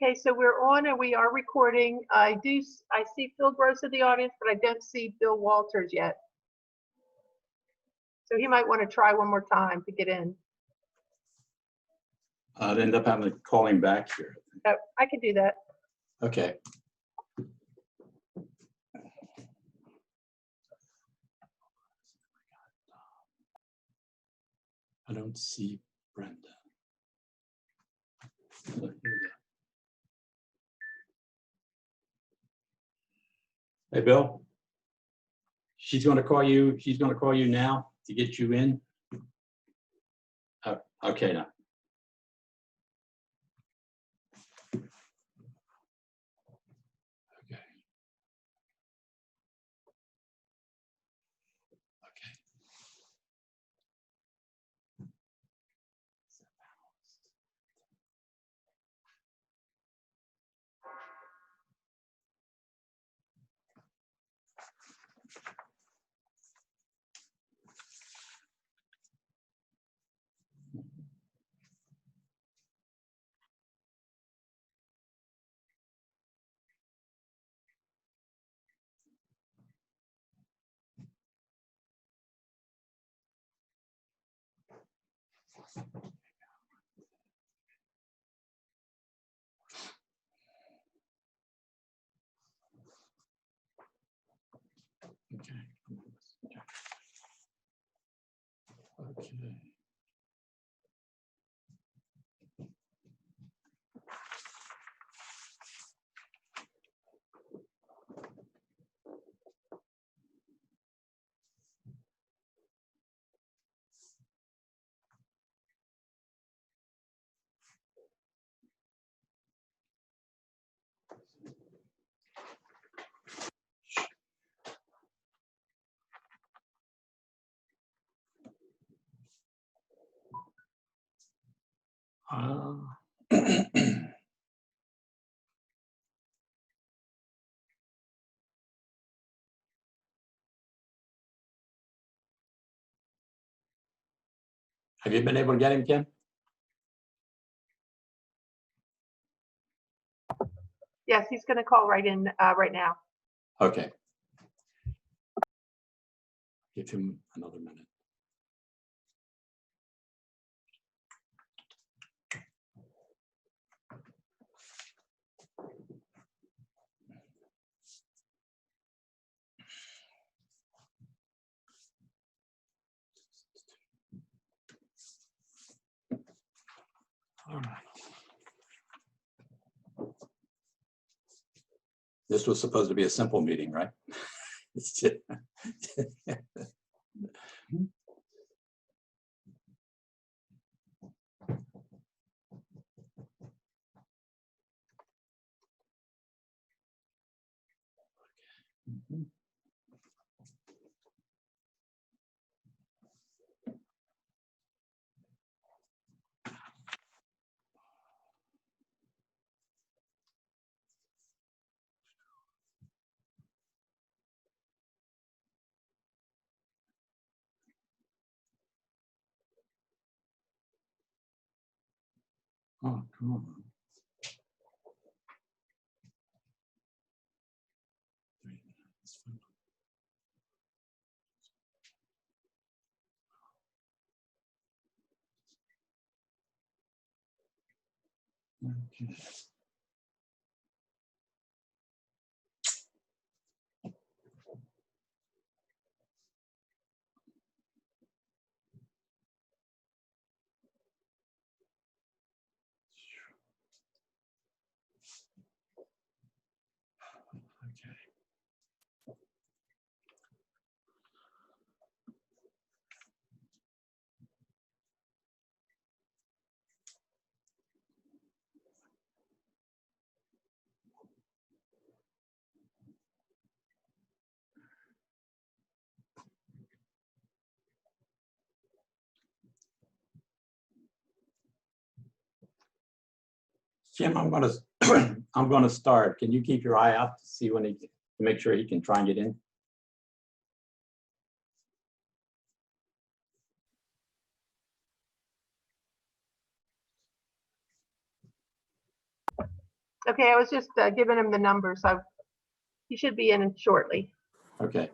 Okay, so we're on and we are recording. I see Phil Gross in the audience, but I don't see Bill Walters yet. So he might want to try one more time to get in. I'd end up having to call him back here. Oh, I can do that. Okay. I don't see Brenda. Here we go. Hey, Bill. She's going to call you. She's going to call you now to get you in. Okay, now. Okay. Okay. Okay. Okay. Have you been able to get him, Kim? Yes, he's going to call right in right now. Okay. Give him another minute. All right. This was supposed to be a simple meeting, right? It's just Oh, come on. Okay. Okay. Jim, I'm going to I'm going to start. Can you keep your eye out to see when he to make sure he can try and get in? Okay, I was just giving him the numbers. He should be in shortly. Okay.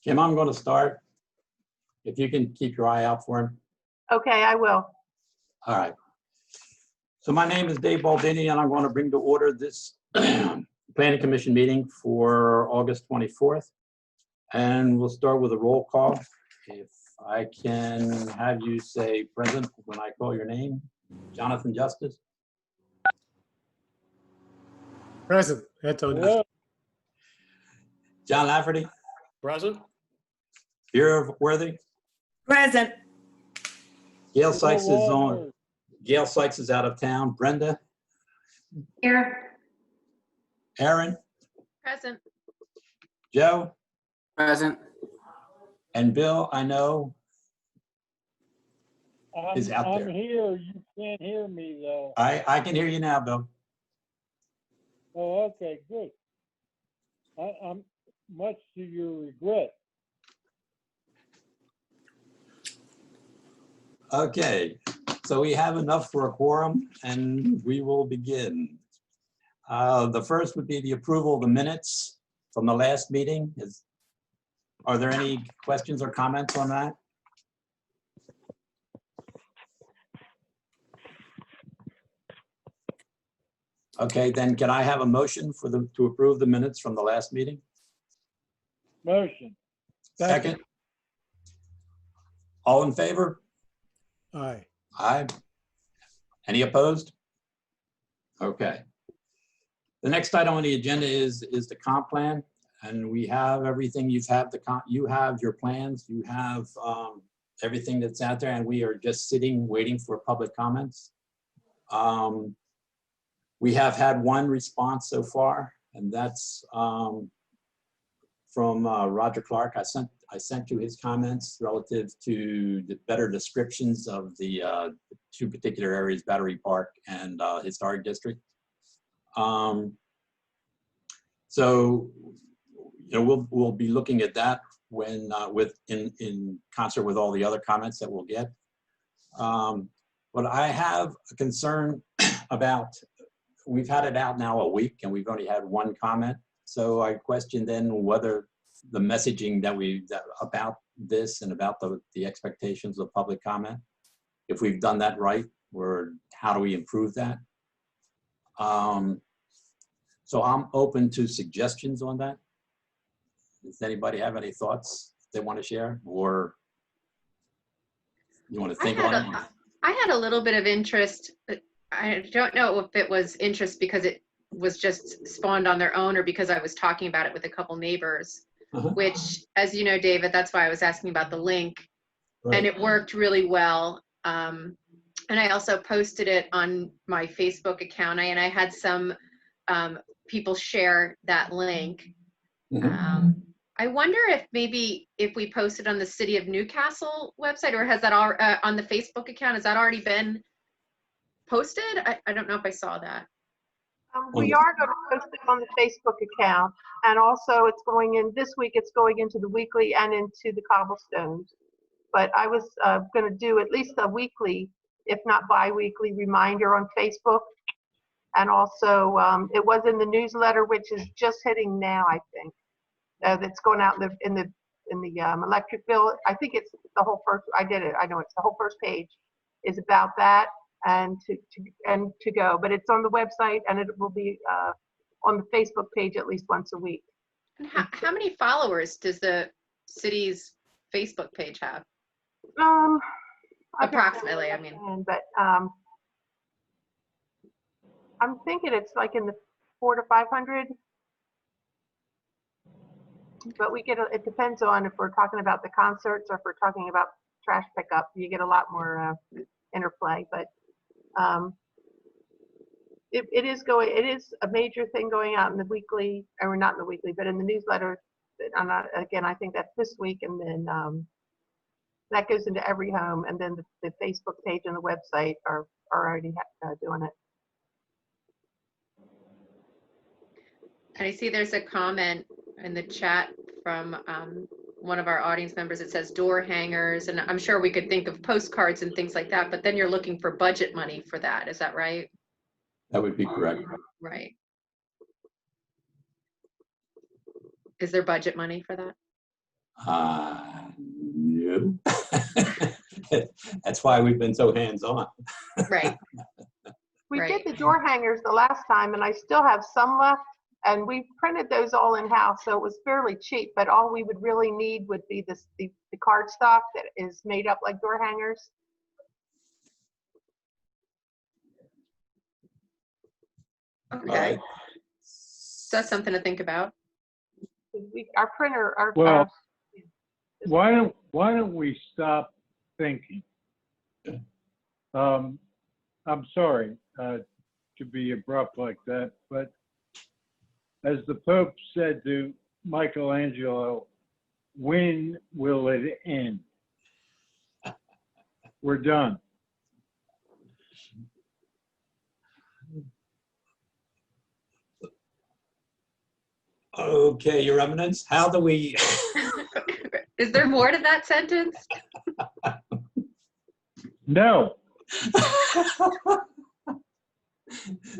Kim, I'm going to start. If you can keep your eye out for him. Okay, I will. All right. So my name is Dave Baldini, and I'm going to bring to order this Planning Commission meeting for August 24th. And we'll start with a roll call. If I can have you say present when I call your name. Jonathan Justice. Present, Antonio. Hello. John Lafferty. Present. Vera Worthy. Present. Gail Sykes is on. Gail Sykes is out of town. Brenda. Here. Aaron. Present. Joe. Present. And Bill, I know, is out there. I'm here. You can't hear me though. I can hear you now, Bill. Oh, okay, good. I'm much to your regret. Okay, so we have enough for a quorum and we will begin. The first would be the approval of the minutes from the last meeting. Are there any questions or comments on that? Okay, then can I have a motion to approve the minutes from the last meeting? Motion. Second. All in favor? Aye. Aye. Any opposed? Okay. The next item on the agenda is the comp plan, and we have everything. You have your plans, you have everything that's out there, and we are just sitting, waiting for public comments. We have had one response so far, and that's from Roger Clark. I sent you his comments relative to the better descriptions of the two particular areas, Battery Park and Historic District. So, you know, we'll be looking at that when in concert with all the other comments that we'll get. But I have a concern about, we've had it out now a week and we've only had one comment. So I question then whether the messaging about this and about the expectations of public comment, if we've done that right, or how do we improve that? So I'm open to suggestions on that. Does anybody have any thoughts they want to share, or you want to think on it? I had a little bit of interest. I don't know if it was interest because it was just spawned on their own or because I was talking about it with a couple neighbors, which, as you know, David, that's why I was asking about the link. Right. And it worked really well. And I also posted it on my Facebook account, and I had some people share that link. I wonder if maybe if we post it on the City of Newcastle website, or has that all on the Facebook account? Has that already been posted? I don't know if I saw that. We are going to post it on the Facebook account, and also it's going in this week. It's going into the weekly and into the cobblestones. But I was going to do at least a weekly, if not bi-weekly, reminder on Facebook, and also it was in the newsletter, which is just hitting now, I think. That's going out in the electric bill. I think it's the whole first. I did it. I know it's the whole first page is about that and to go. But it's on the website, and it will be on the Facebook page at least once a week. And how many followers does the city's Facebook page have? Approximately, I mean. But I'm thinking it's like in the 400 to 500. But we get it depends on if we're talking about the concerts or if we're talking about trash pickup. You get a lot more interplay. But it is a major thing going out in the weekly, or not in the weekly, but in the newsletter. Again, I think that's this week, and then that goes into every home, and then the Facebook page and the website are already doing it. And I see there's a comment in the chat from one of our audience members. It says door hangers, and I'm sure we could think of postcards and things like that, but then you're looking for budget money for that. Is that right? That would be correct. Right. Is there budget money for that? No. That's why we've been so hands-on. Right. We Right. did the door hangers the last time, and I still have some left. And we printed those all in-house, so it was fairly cheap. But all we would really need would be the cardstock that is made up like door hangers. Okay. All right. So that's something to think about. Our printer, Well, why don't we stop thinking? I'm sorry to be abrupt like that, but as the Pope said to Michelangelo, when will it end? We're done. Okay, Your Eminence, how do we? Is there more to that sentence? No,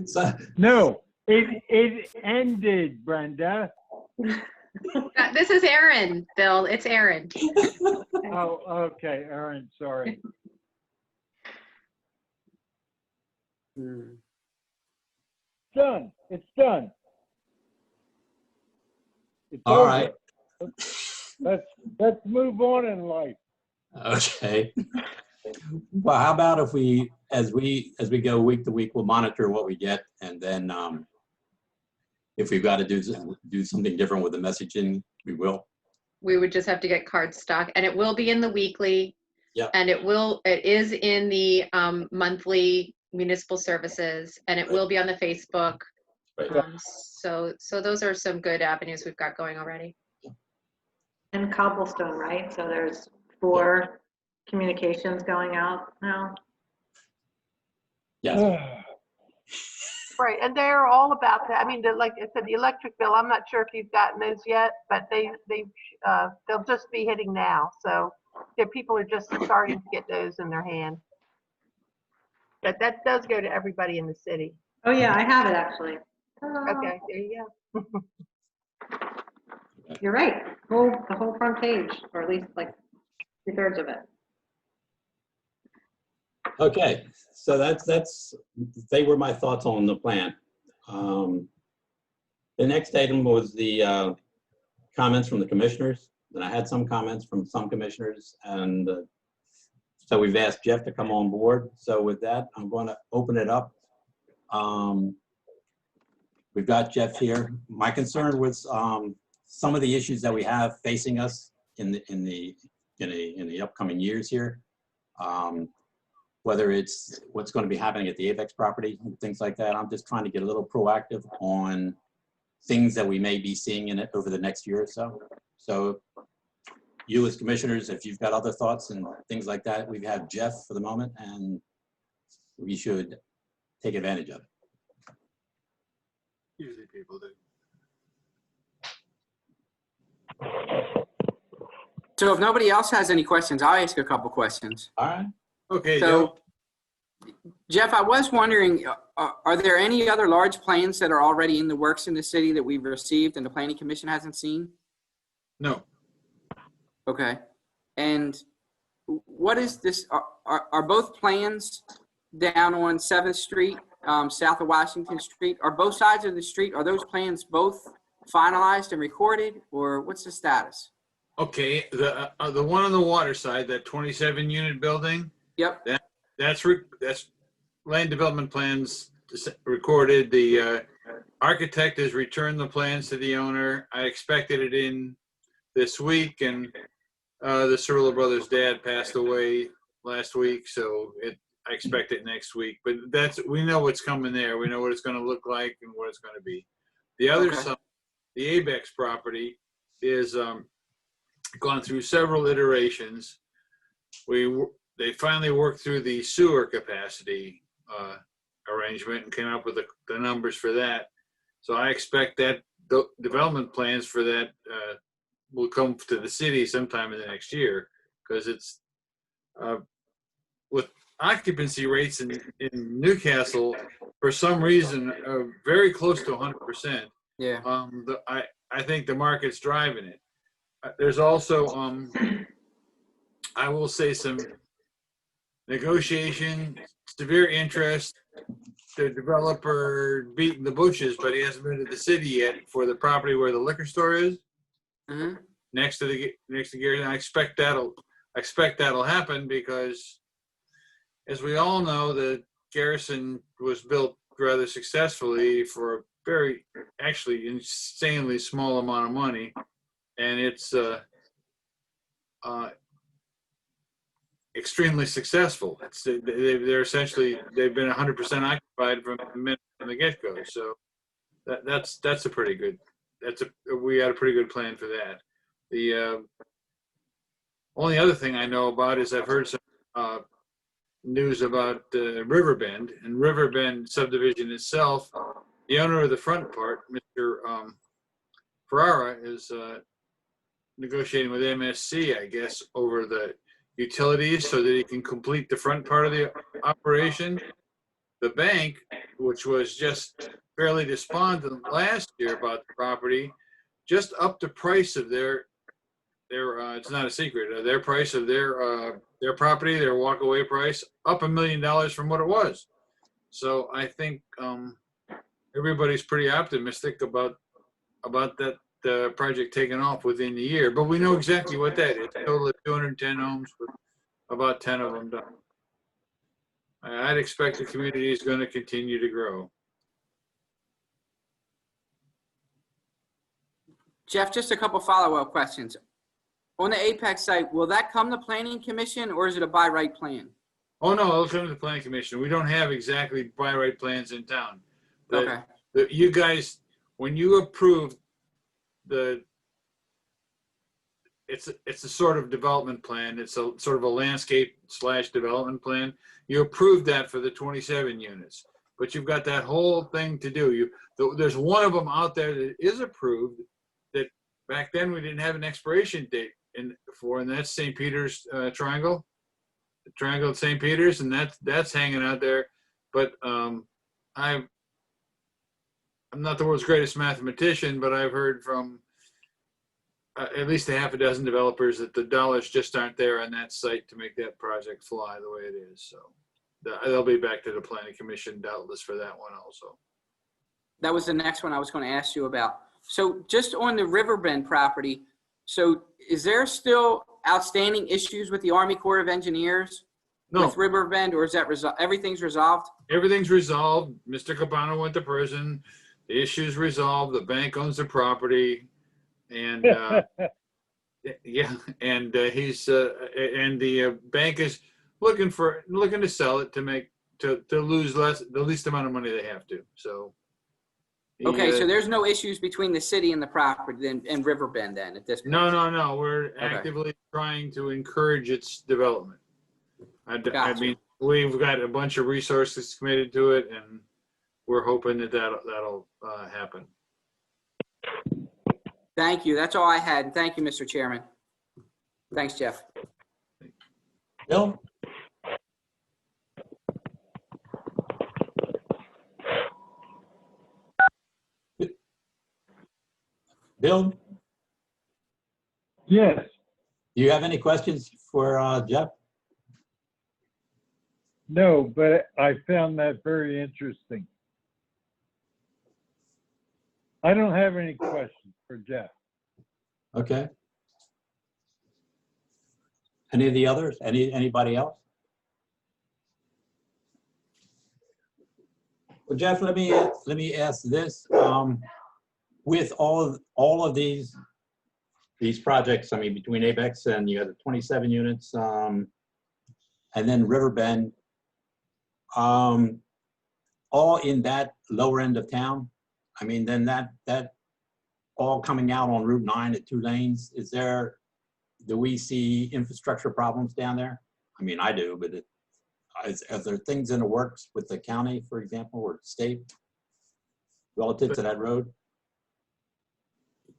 So, no, it ended, Brenda. This is Aaron, Bill. It's Aaron. Oh, okay, Aaron, sorry. Done. It's done. It's all over. right. Let's move on in life. Okay. Well, how about if we, as we go week to week, we'll monitor what we get, and then if we've got to do something different with the messaging, we will. We would just have to get card stock, and it will be in the weekly. Yep. And it is in the monthly municipal services, and it will be on the Facebook. Right. So those are some good avenues we've got going already. And cobblestone, right? So there's 4 communications going out now. Yes. right, and they're all about that. I mean, like I said, the electric bill. I'm not sure if you've gotten those yet, but they'll just be hitting now. So people are just starting to get those in their hand. But that does go to everybody in the city. Oh yeah, I have it actually. Okay, there you go. You're right. The whole front page, or at least like 2/3 of it. Okay, so they were my thoughts on the plan. The next item was the comments from the commissioners. And I had some comments from some commissioners, and so we've asked Jeff to come on board. So with that, I'm going to open it up. We've got Jeff here. My concern was some of the issues that we have facing us in the upcoming years here. Whether it's what's going to be happening at the Avex property and things like that. I'm just trying to get a little proactive on things that we may be seeing in it over the next year or so. So you as commissioners, if you've got other thoughts and things like that, we have Jeff for the moment, and we should take advantage of it. Usually people do. So if nobody else has any questions, I'll ask a couple questions. All right. Okay, So, Jeff, I was wondering, are there any other large plans that are already in the works in the city that we've received and the planning commission hasn't seen? no, Okay. And what is this, are both plans down on 7th Street, south of Washington Street, are both sides of the street, are those plans both finalized and recorded, or what's the status? Okay, the one on the water side, that 27 unit building, Yep. that's land development plans recorded. The architect has returned the plans to the owner. I expected it in this week, and the Cirillo brothers' dad passed away last week, so I expect it next week. But we know what's coming there. We know what it's going to look like and what it's going to be. The other Okay. side, the Abex property, is gone through several iterations. They finally worked through the sewer capacity arrangement and came up with the numbers for that. So I expect that the development plans for that will come to the city sometime in the next year, because it's with occupancy rates in Newcastle, for some reason, very close to 100%. Yeah. I think the market's driving it. There's also, I will say, some negotiation, severe interest. The developer beating the bushes, but he hasn't been to the city yet for the property where the liquor store is, Mm-hmm. next to Gary. And I expect that'll happen because, as we all know, the Garrison was built rather successfully for a very, actually, insanely small amount of money. And it's extremely successful. They're essentially, they've been 100% occupied from the get-go. So that's a pretty good. We had a pretty good plan for that. The only other thing I know about is I've heard some news about Riverbend, and Riverbend subdivision itself. The owner of the front part, Mr. Ferrara, is negotiating with MSC, I guess, over the utilities so that he can complete the front part of the operation. The bank, which was just fairly despondent last year about the property, just upped the price of their it's not a secret, their price of their property, their walkaway price, up $1 million from what it was. So I think everybody's pretty optimistic about that project taking off within the year. But we know exactly what that is. A total of 210 homes with about 10 of them done. I'd expect the community is going to continue to grow. Jeff, just a couple follow-up questions. On the Apex site, will that come to Planning Commission, or is it a by right plan? Oh, no, it'll come to the Planning Commission. We don't have exactly by right plans in town. Okay. You guys, when you approved it's a sort of development plan. It's a sort of a landscape / development plan. You approved that for the 27 units, but you've got that whole thing to do. There's one of them out there that is approved that back then we didn't have an expiration date and that's St. Peter's Triangle, the Triangle at St. Peter's, and that's hanging out there. But I'm not the world's greatest mathematician, but I've heard from at least a half a dozen developers that the dollars just aren't there on that site to make that project fly the way it is. So they'll be back to the Planning Commission doubtless for that one also. That was the next one I was going to ask you about. So just on the Riverbend property, so is there still outstanding issues with the Army Corps of Engineers with Riverbend, or is that everything's resolved? Everything's resolved. Mr. Cabana went to prison. The issue's resolved. The bank owns the property. And yeah, and he's and the bank is looking to sell it to lose the least amount of money they have to. So Okay, so Yeah. there's no issues between the city and the property and Riverbend then at this point? No. We're actively trying to encourage its development. I Gotcha. mean, we've got a bunch of resources committed to it, and we're hoping that that'll happen. Thank you. That's all I had. Thank you, Mr. Chairman. Thanks, Jeff. Bill? Bill, Yes, do you have any questions for Jeff? no, but I found that very interesting. I don't have any questions for Jeff. Okay. Any of the others? Anybody else? Well, Jeff, let me ask this. With all of these projects, I mean, between Apex and you have the 27 units, and then Riverbend, all in that lower end of town. I mean, then that all coming out on Route 9 at 2 lanes. Do we see infrastructure problems down there? I mean, I do, but are there things in the works with the county, for example, or state relative to that road?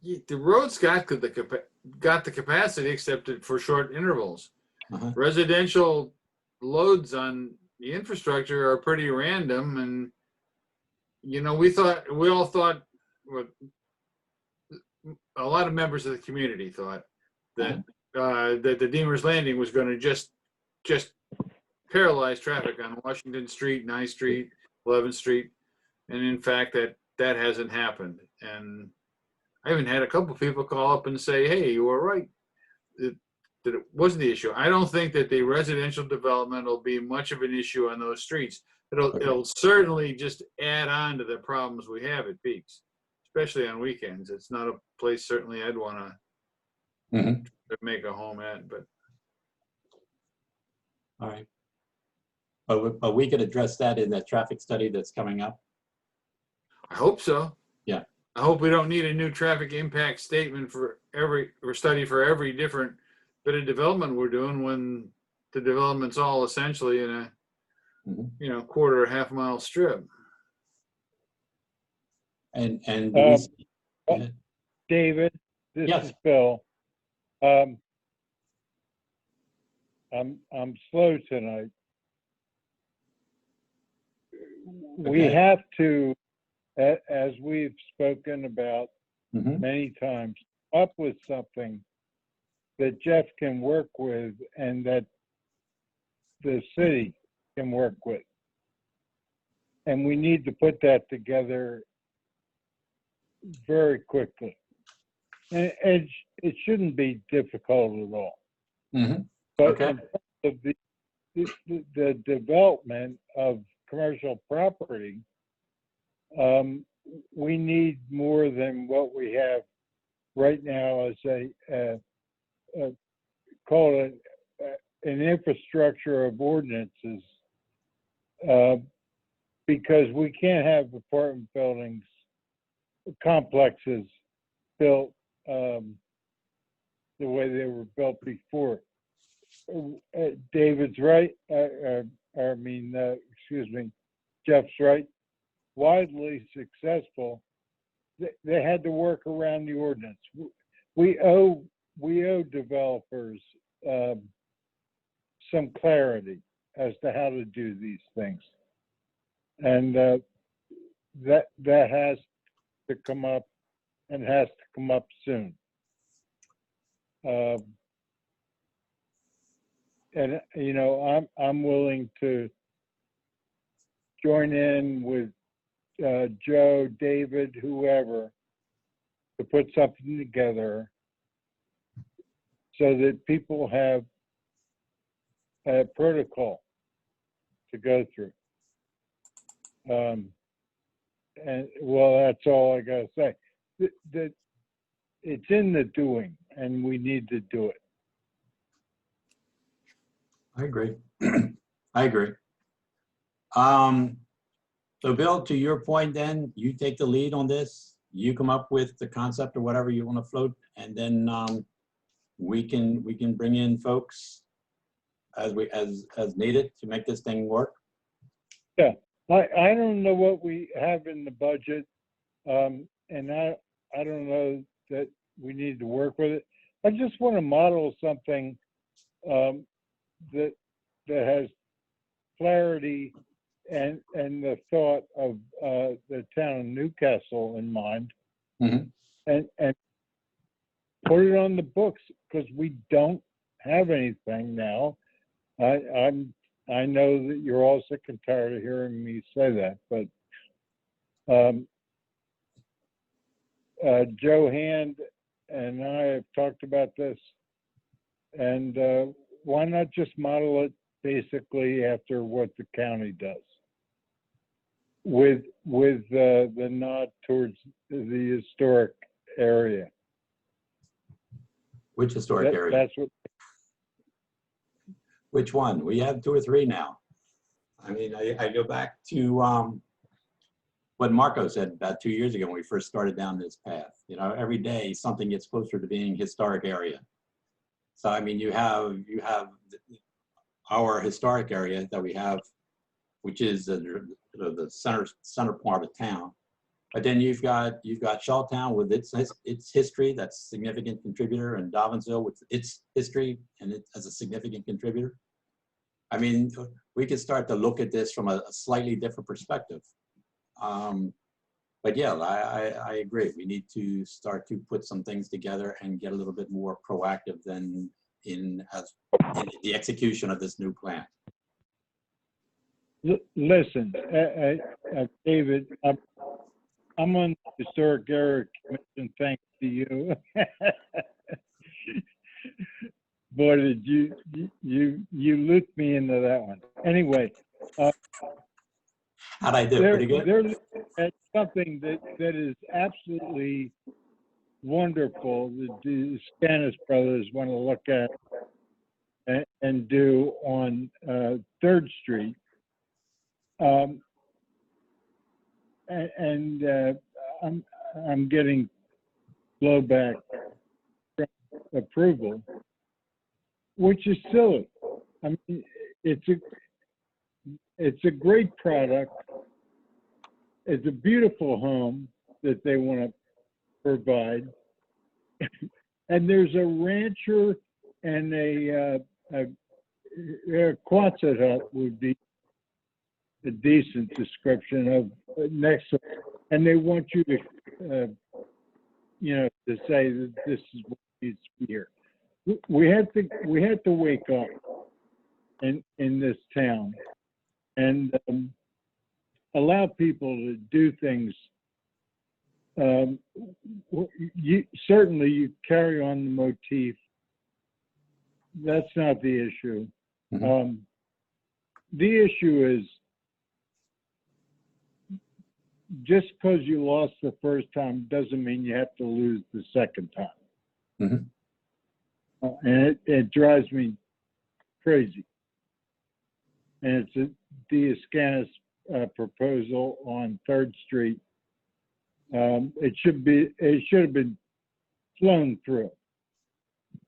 The road's got the capacity, except for short intervals. Uh-huh. Residential loads on the infrastructure are pretty random, and we all thought, a lot of members of the community thought that that the Deemer's Landing was going to just paralyze traffic on Washington Street, 9th Street, 11th Street, and in fact that hasn't happened. And I even had a couple of people call up and say, "Hey, you were right. That it wasn't the issue." I don't think that the residential development will be much of an issue on those streets. It'll certainly just add on to the problems we have at peaks, especially on weekends. It's not a place certainly I'd want to make a home at. But All right. But we could address that in that traffic study that's coming up. I hope so. Yeah. I hope we don't need a new traffic impact statement for study for every different bit of development we're doing, when the development's all essentially in a quarter or half mile strip. And David, this Yes. is Bill. I'm slow tonight. We Okay. have to, as we've spoken about Mhm. many times, up with something that Jeff can work with and that the city can work with. And we need to put that together very quickly. And it shouldn't be difficult at all. But Okay. in terms of the development of commercial property, we need more than what we have right now as call it an infrastructure of ordinances, because we can't have apartment buildings, complexes built the way they were built before. David's right. Jeff's right. Widely successful. They had to work around the ordinance. We owe developers some clarity as to how to do these things, and that has to come up, and has to come up soon. And I'm willing to join in with Joe, David, whoever, to put something together so that people have a protocol to go through. And well, that's all I gotta say. That it's in the doing, and we need to do it. I agree. I agree. So Bill, to your point then, you take the lead on this. You come up with the concept or whatever you want to float, and then we can bring in folks as needed to make this thing work. Yeah, I don't know what we have in the budget, and I don't know that we need to work with it. I just want to model something that has clarity and the thought of the town of Newcastle in mind, Mhm. and put it on the books, because we don't have anything now. I know that you're all sick and tired of hearing me say that, but Joe Hand and I have talked about this, and why not just model it basically after what the county does, with the nod towards the historic area. Which historic area? That's what. Which one? We have 2 or 3 now. I mean, I go back to what Marco said about 2 years ago when we first started down this path. You know, every day something gets closer to being historic area. So I mean, you have our historic area that we have, which is the center part of town. But then you've got Shawtown with its history, that's a significant contributor, and Darvinsville with its history and it as a significant contributor. I mean, we could start to look at this from a slightly different perspective. But yeah, I agree. We need to start to put some things together and get a little bit more proactive than in the execution of this new plan. Listen, David, I'm on the Historic Area Commission, thanks to you. Boy, did you looped me into that one. Anyway, How'd I do? Pretty good? They're looking at something that is absolutely wonderful that the Stannis brothers want to look at and do on 3rd Street. I'm getting blowback from approval, which is silly. I mean, it's a great product. It's a beautiful home that they want to provide, and there's a rancher and a Quonset hut would be a decent description of next, and they want you to, to say that this is what needs to be here. We had to wake up in this town and allow people to do things. Certainly you carry on the motif. That's not the issue. Mm-hmm. The issue is, just because you lost the first time doesn't mean you have to lose the second time. Mm-hmm. And it drives me crazy. And it's the Stannis proposal on 3rd Street. It should have been flown through.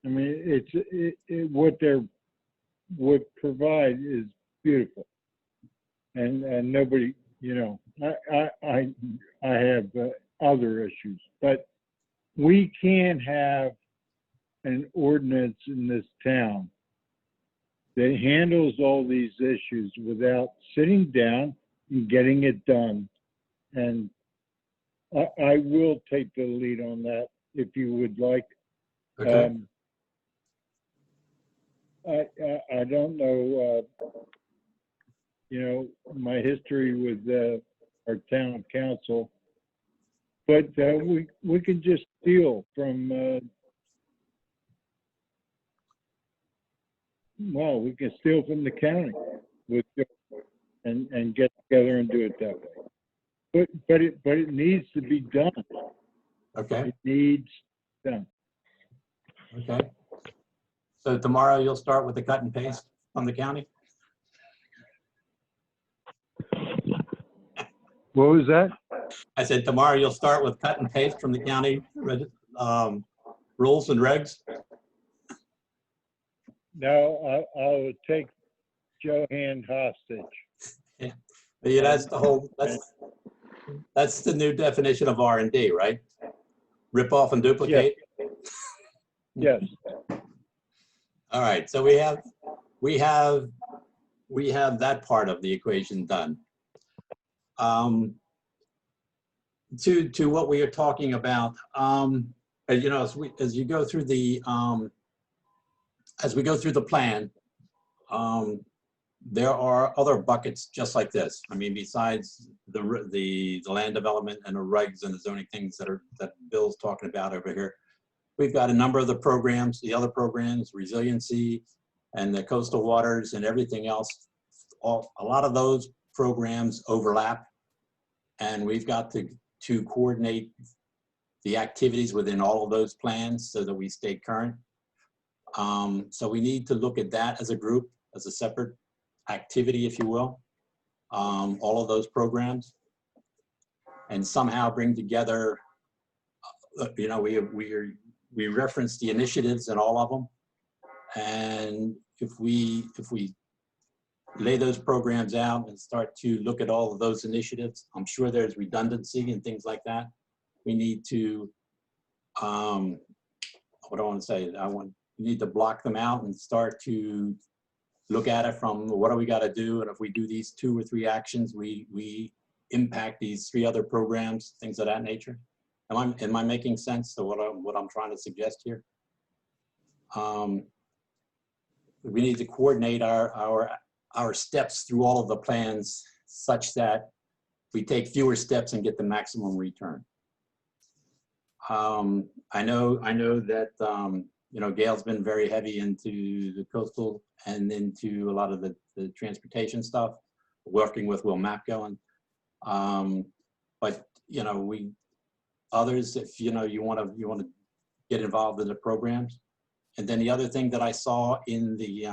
I mean, what they would provide is beautiful, and nobody, I have other issues, but we can't have an ordinance in this town that handles all these issues without sitting down and getting it done. And I will take the lead on that if you would like. Okay. I don't know, my history with our town council, but we can just steal from, we can steal from the county and get together and do it that way. But it needs to be done. Okay. It needs done. Okay. So tomorrow you'll start with the cut and paste from the county? What was that? I said tomorrow you'll start with cut and paste from the county rules and regs. No, I'll take Johann hostage. Yeah, that's the whole, that's the new definition of R&D, right? Rip off and duplicate? Yes. All right, so we have that part of the equation done. To what we are talking about, you know, as you go through the as we go through the plan, there are other buckets just like this. I mean, besides the land development and the regs and the zoning things that Bill's talking about over here, we've got a number of the programs, the other programs, resiliency and the coastal waters and everything else. A lot of those programs overlap, and we've got to coordinate the activities within all of those plans so that we stay current. So we need to look at that as a group, as a separate activity, if you will, all of those programs, and somehow bring together, you know, we reference the initiatives in all of them, and if we lay those programs out and start to look at all of those initiatives, I'm sure there's redundancy and things like that. We need to, what do I want to say? We need to block them out and start to look at it from what do we got to do, and if we do these 2 or 3 actions, we impact these 3 other programs, things of that nature. Am I making sense to what I'm trying to suggest here? We need to coordinate our steps through all of the plans such that we take fewer steps and get the maximum return. I know that you know, Gail's been very heavy into the coastal and into a lot of the transportation stuff, working with Will Mapco, and but you know, others, if you know you want to get involved in the programs. And then the other thing that I saw in the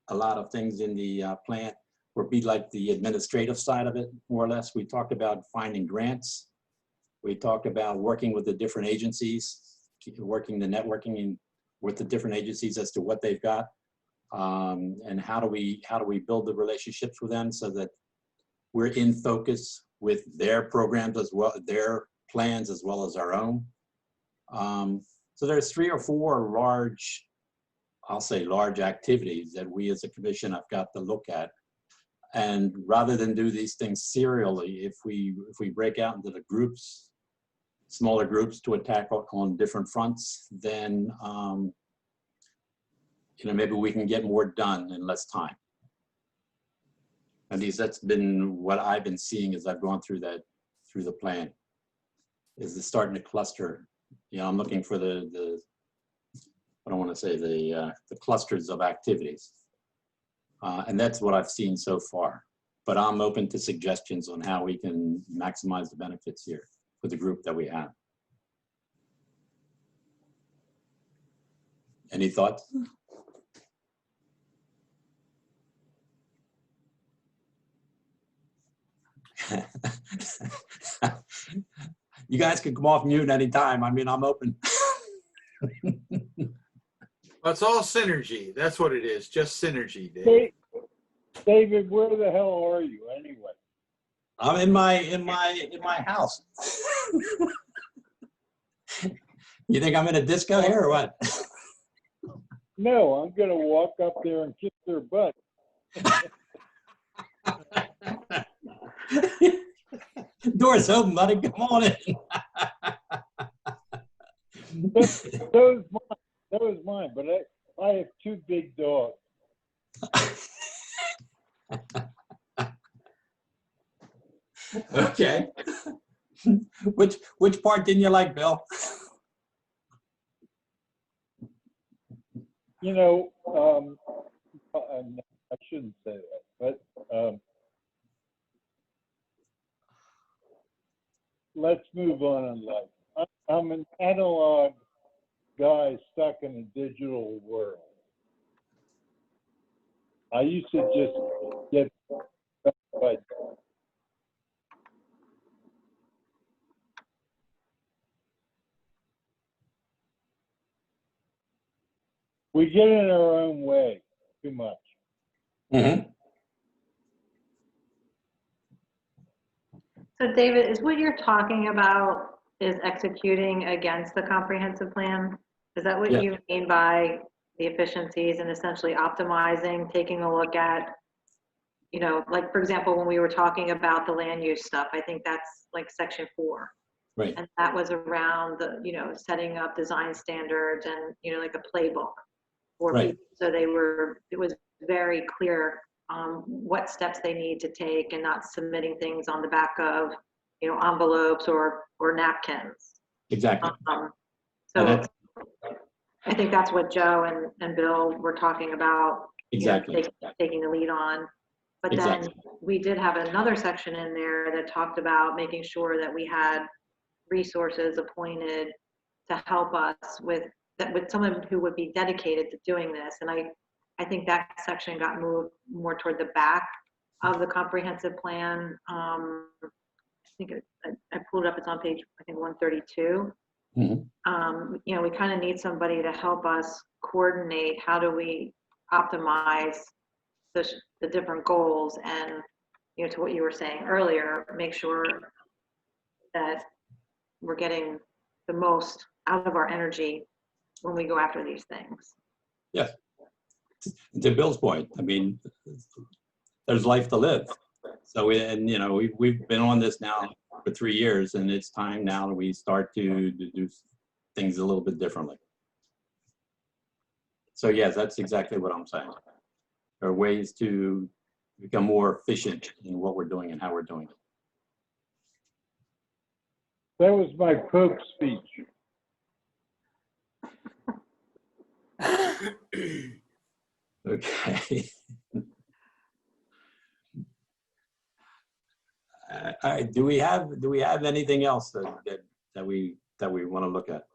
a lot of things in the plan would be like the administrative side of it, more or less. We talked about finding grants. We talked about working with the different agencies, working the networking with the different agencies as to what they've got, and how do we build the relationships with them so that we're in focus with their programs as well, their plans as well as our own. So there's 3 or 4 large, I'll say large activities that we as a commission have got to look at. And rather than do these things serially, if we break out into the groups, smaller groups to attack on different fronts, then you know, maybe we can get more done in less time. At least that's been what I've been seeing as I've gone through the plan, is the starting to cluster. You know, I'm looking for the I don't want to say the clusters of activities. And that's what I've seen so far. But I'm open to suggestions on how we can maximize the benefits here for the group that we have. Any thoughts? You guys can come off mute anytime. I mean, I'm open. Well, it's all synergy. That's what it is. Just synergy, Dave. David, where the hell are you anyway? I'm in my house. You think I'm in a disco here or what? No, I'm gonna walk up there and kiss their butt. Door's open, buddy. Come on in. That was mine, but I have 2 big dogs. Okay. Which part didn't you like, Bill? You know, I shouldn't say that, but let's move on in life. I'm an analog guy stuck in a digital world. I used to just get We get in our own way too much. Mhm. So David, is what you're talking about is executing against the comprehensive plan? Is that what Yes. you mean by the efficiencies and essentially optimizing, taking a look at, you know, like, for example, when we were talking about the land use stuff, I think that's like section 4. Right. And that was around the, you know, setting up design standards and, you know, like a playbook for Right. people. So it was very clear what steps they need to take and not submitting things on the back of, you know, envelopes or napkins. Exactly. And So that's I think that's what Joe and Bill were talking about, you know, exactly. taking the lead on. But then Exactly. we did have another section in there that talked about making sure that we had resources appointed to help us with that, with someone who would be dedicated to doing this. And I think that section got moved more toward the back of the comprehensive plan. I think I pulled it up, it's on page, I think 132. Mhm. You know, we kind of need somebody to help us coordinate how do we optimize the different goals, and, you know, to what you were saying earlier, make sure that we're getting the most out of our energy when we go after these things. Yes. To Bill's point, I mean, there's life to live. So, and you know, we've been on this now for 3 years, and it's time now that we start to do things a little bit differently. So yes, that's exactly what I'm saying. There are ways to become more efficient in what we're doing and how we're doing it. That was my Pope speech. Okay. All right. Do we have anything else that we want to look at?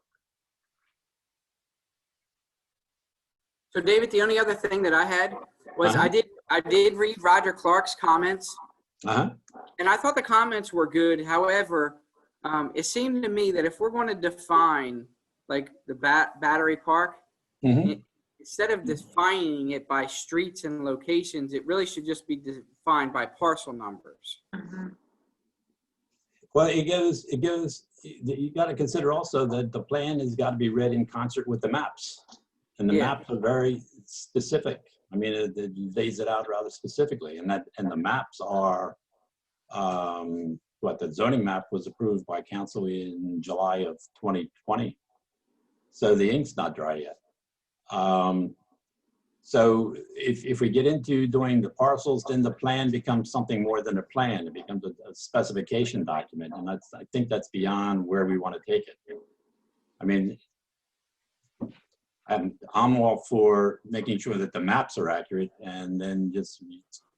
So David, the only other thing that I had was I did read Roger Clark's comments, and I thought the comments were good. However, it seemed to me that if we're going to define like the battery park, instead of defining it by streets and locations, it really should just be defined by parcel numbers. Well, it gives, you got to consider also that the plan has got to be read in concert with the maps. And the maps are very specific. I mean, it lays it out rather specifically. And the maps are, the zoning map was approved by council in July of 2020. So the ink's not dry yet. So if we get into doing the parcels, then the plan becomes something more than a plan. It becomes a specification document. And I think that's beyond where we want to take it. I mean, I'm all for making sure that the maps are accurate, and then just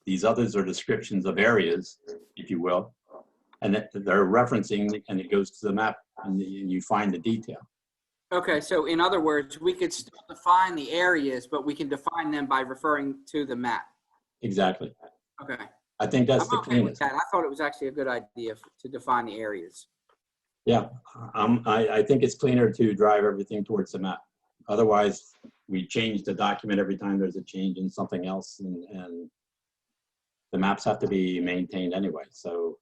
these others are descriptions of areas, if you will, and that they're referencing, and it goes to the map and you find the detail. Okay, so in other words, we could still define the areas, but we can define them by referring to the map. Exactly. Okay. I think that's the Okay with cleanest. that. I thought it was actually a good idea to define the areas. Yeah, I think it's cleaner to drive everything towards the map. Otherwise, we change the document every time there's a change in something else, and the maps have to be maintained anyway. So,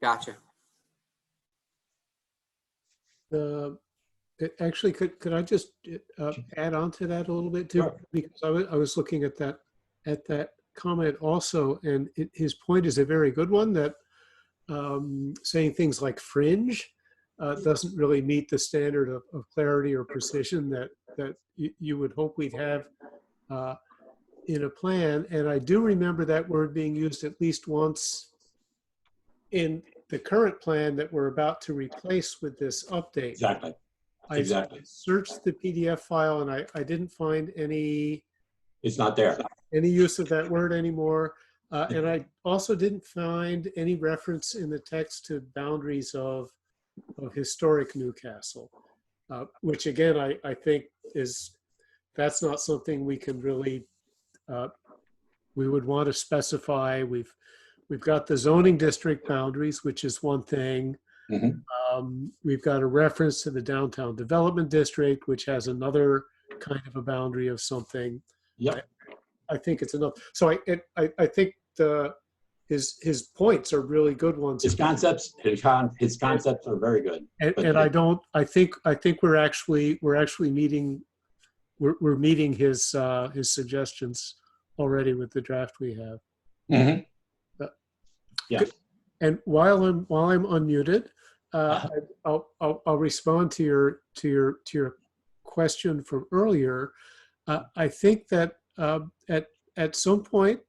gotcha. Actually, could I just add on to that a little bit too? Sure. Because I was looking at that comment also, and his point is a very good one, that saying things like fringe doesn't really meet the standard of clarity or precision that you would hope we'd have in a plan. And I do remember that word being used at least once in the current plan that we're about to replace with this update. exactly. I searched the PDF file and I didn't find any It's not there. use of that word anymore. And I also didn't find any reference in the text to boundaries of historic Newcastle, which again, I think that's not something we can really, we would want to specify. We've got the zoning district boundaries, which is one thing. Mhm. We've got a reference to the downtown development district, which has another kind of a boundary of something. Yep. I think it's enough. So I think his points are really good ones. His concepts are very good. And I think we're actually meeting his suggestions already with the draft we have. Mm-hmm. Yeah. And while I'm unmuted, I'll respond to your question from earlier. I think that at some point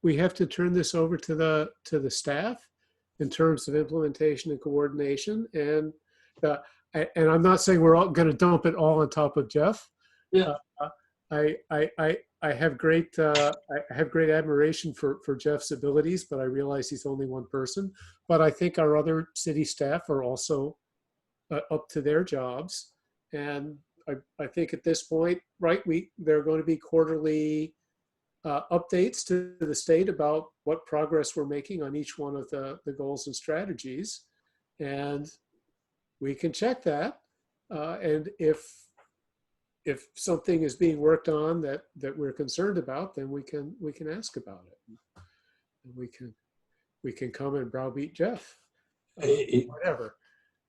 we have to turn this over to the staff in terms of implementation and coordination. And I'm not saying we're all going to dump it all on top of Jeff. Yeah. I have great admiration for Jeff's abilities, but I realize he's only one person. But I think our other city staff are also up to their jobs, and I think at this point, right, there are going to be quarterly updates to the state about what progress we're making on each one of the goals and strategies, and we can check that. And if something is being worked on that we're concerned about, then we can ask about it. And we can come and browbeat Jeff, whatever.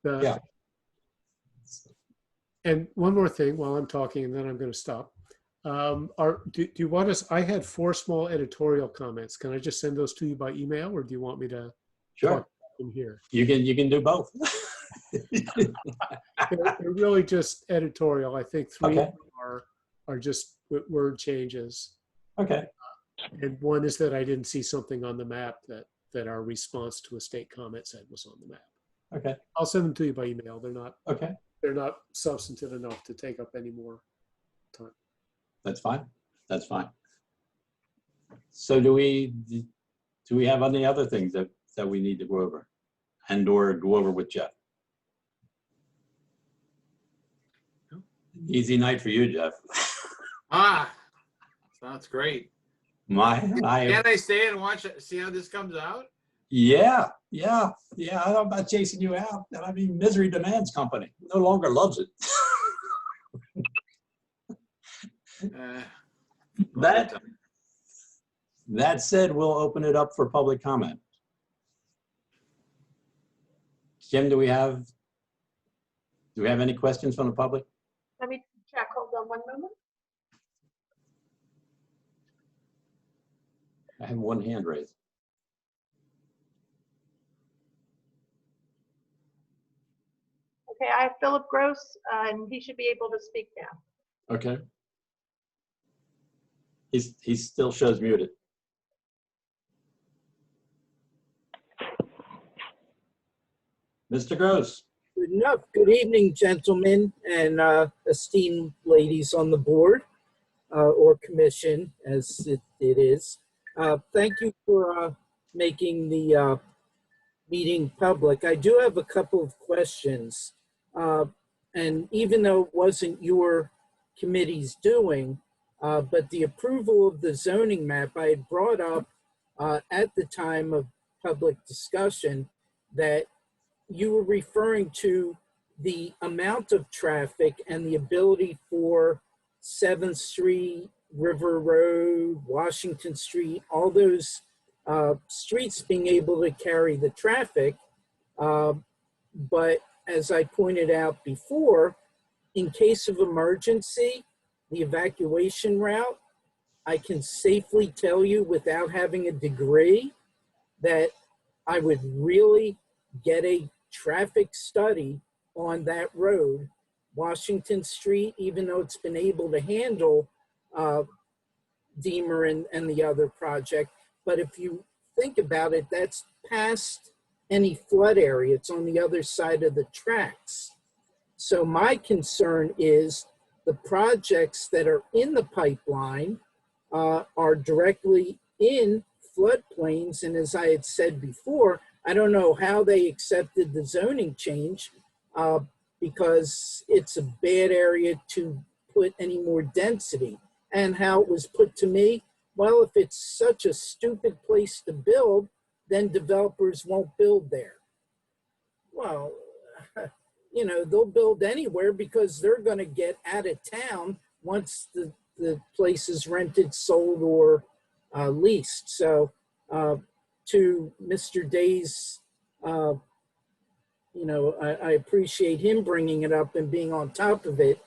Yeah. And one more thing while I'm talking, and then I'm going to stop. Do you want us? I had 4 small editorial comments. Can I just send those to you by email, or do you want me to Sure. talk about them here? You can do both. They're really just editorial. I think 3 Okay. are just word changes. Okay. And one is that I didn't see something on the map that our response to a state comment said was on the map. Okay. I'll send them to you by email. They're not substantive enough to take up any more time. That's fine. That's fine. So do we have any other things that we need to go over or go over with Jeff? Easy night for you, Jeff. Sounds great. Can I stay and see how this comes out? Yeah. I don't know about chasing you out. I mean, misery demands company. No longer loves it. That said, we'll open it up for public comment. Jim, do we have any questions from the public? Let me check. Hold on one moment. I have one hand raised. Okay, I have Philip Gross, and he should be able to speak now. Okay. He still shows muted. Mr. Gross. Good enough. Good evening, gentlemen and esteemed ladies on the board or commission, as it is. Thank you for making the meeting public. I do have a couple of questions. And even though it wasn't your committee's doing, but the approval of the zoning map, I had brought up at the time of public discussion that you were referring to the amount of traffic and the ability for 7th Street, River Road, Washington Street, all those streets being able to carry the traffic. But as I pointed out before, in case of emergency, the evacuation route, I can safely tell you without having a degree that I would really get a traffic study on that road, Washington Street, even though it's been able to handle Deemer and the other project. But if you think about it, that's past any flood area. It's on the other side of the tracks. So my concern is the projects that are in the pipeline are directly in floodplains. And as I had said before, I don't know how they accepted the zoning change because it's a bad area to put any more density. And how it was put to me, well, if it's such a stupid place to build, then developers won't build there. Well, you know, they'll build anywhere because they're going to get out of town once the place is rented, sold, or leased. So to Mr. Day's, I appreciate him bringing it up and being on top of it.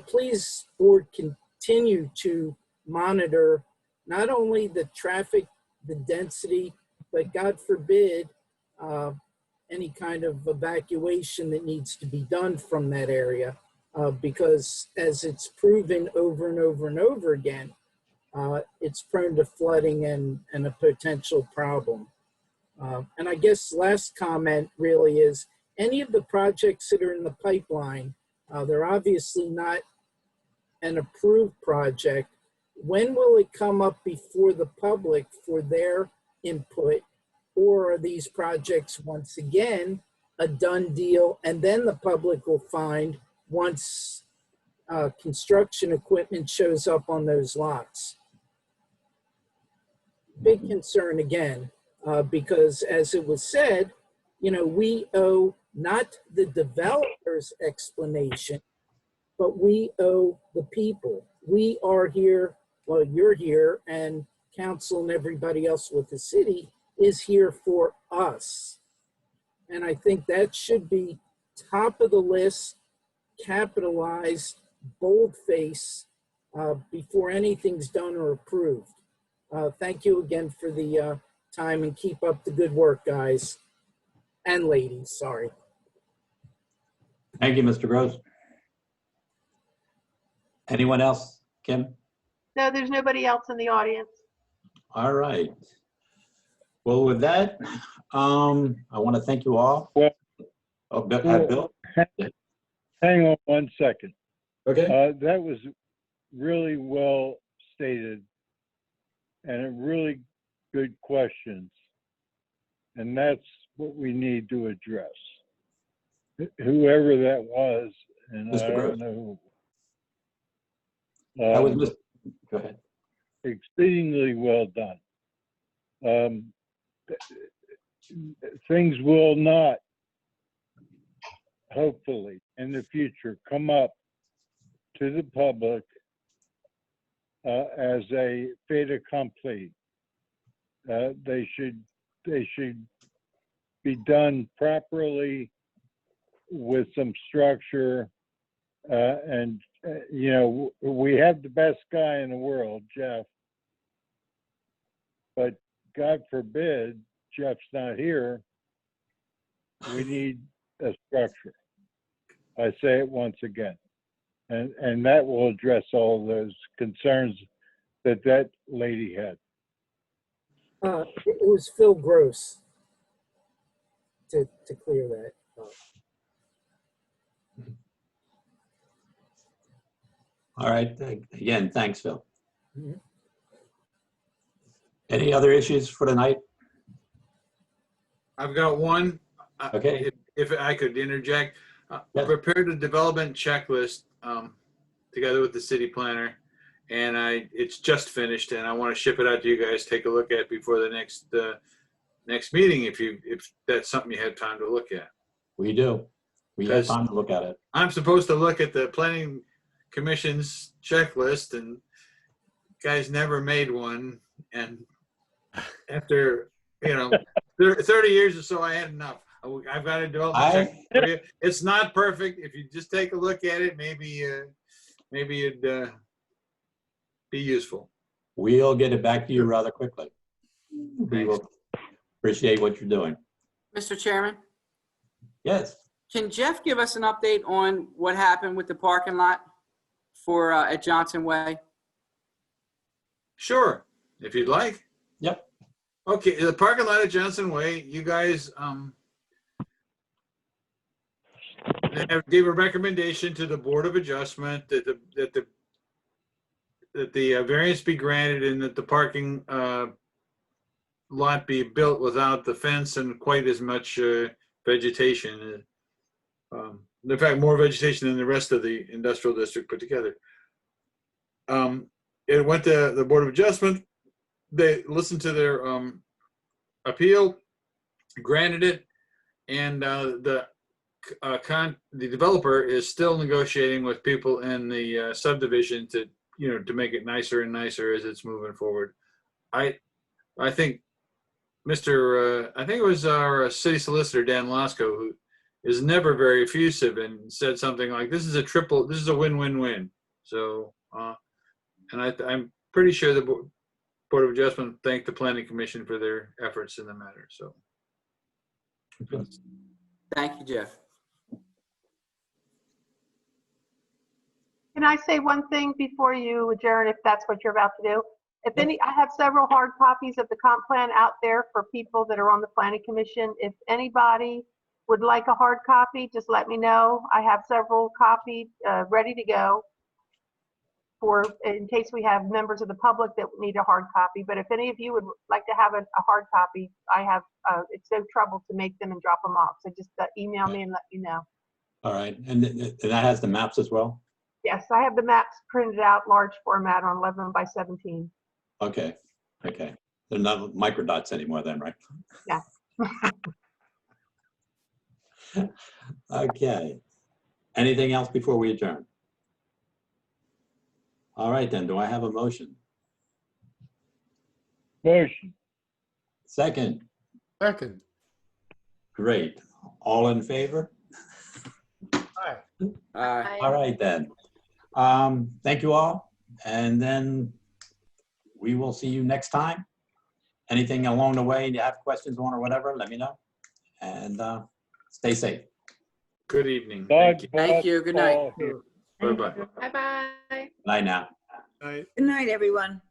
Please, board, continue to monitor not only the traffic, the density, but God forbid, any kind of evacuation that needs to be done from that area. Because as it's proven over and over and over again, it's prone to flooding and a potential problem. And I guess last comment really is, any of the projects that are in the pipeline, they're obviously not an approved project. When will it come up before the public for their input? Or are these projects once again a done deal, and then the public will find once construction equipment shows up on those lots? Big concern again, because as it was said, we owe not the developers explanation, but we owe the people. We are here, well, you're here, and council and everybody else with the city is here for us. And I think that should be top of the list, capitalized, boldface, before anything's done or approved. Thank you again for the time, and keep up the good work, guys and ladies, sorry. Thank you, Mr. Gross. Anyone else, Kim? No, there's nobody else in the audience. All right. Well, with that, I want to thank you all. Well, Bill? Hang on one second. Okay. That was really well stated and a really good questions. And that's what we need to address. Whoever that was, and Mr. I Gross. don't know. That was Mr. Go ahead. Exceedingly well done. Things will not, hopefully, in the future, come up to the public as a fait accompli. They should be done properly with some structure, and we have the best guy in the world, Jeff, but God forbid Jeff's not here. We need a structure. I say it once again, and that will address all those concerns that lady had. It was Phil Gross to clear that up. All right. Again, thanks, Phil. Mhm. Any other issues for tonight? I've got one. Okay. If I could interject, Yes. prepared a development checklist together with the city planner, and it's just finished, and I want to ship it out to you guys. Take a look at before the next meeting, if that's something you have time to look at. We do. We have time to look at it. I'm supposed to look at the planning commission's checklist, and guys never made one. And after 30 years or so, I had enough. I've got a development checklist for you. It's not perfect. If you just take a look at it, maybe it'd be useful. We'll get it back to you rather quickly. We will appreciate what you're doing. Mr. Chairman, Yes. can Jeff give us an update on what happened with the parking lot for at Johnson Way? Sure, if you'd like. Yep. Okay, the parking lot at Johnson Way, you guys gave a recommendation to the Board of Adjustment that the variance be granted and that the parking lot be built without the fence and quite as much vegetation. In fact, more vegetation than the rest of the industrial district put together. It went to the Board of Adjustment. They listened to their appeal, granted it, and the the developer is still negotiating with people in the subdivision to, to make it nicer and nicer as it's moving forward. I think I think it was our city solicitor, Dan Lasco, who is never very effusive and said something like, this is a win-win-win. So, and I'm pretty sure the Board of Adjustment thanked the Planning Commission for their efforts in the matter, so. Thank you, Jeff. Can I say one thing before you adjourn, if that's what you're about to do? I have several hard copies of the comp plan out there for people that are on the Planning Commission. If anybody would like a hard copy, just let me know. I have several copies ready to go in case we have members of the public that need a hard copy. But if any of you would like to have a hard copy, I have, it's no trouble to make them and drop them off. So just email me and let me know. All right, and that has the maps as well? Yes, I have the maps printed out large format on 11 by 17. Okay, okay. They're not microdots anymore then, right? Yeah. Okay. Anything else before we adjourn? All right, then. Do I have a motion? Motion. Second. Second. Great. All in favor? All right, then. Thank you all. And then we will see you next time. Anything along the way you have questions on or whatever, let me know. And stay safe. Good evening. Thank you. Thank you. Good night. Bye-bye. Bye-bye. Night now. Right. Good night, everyone.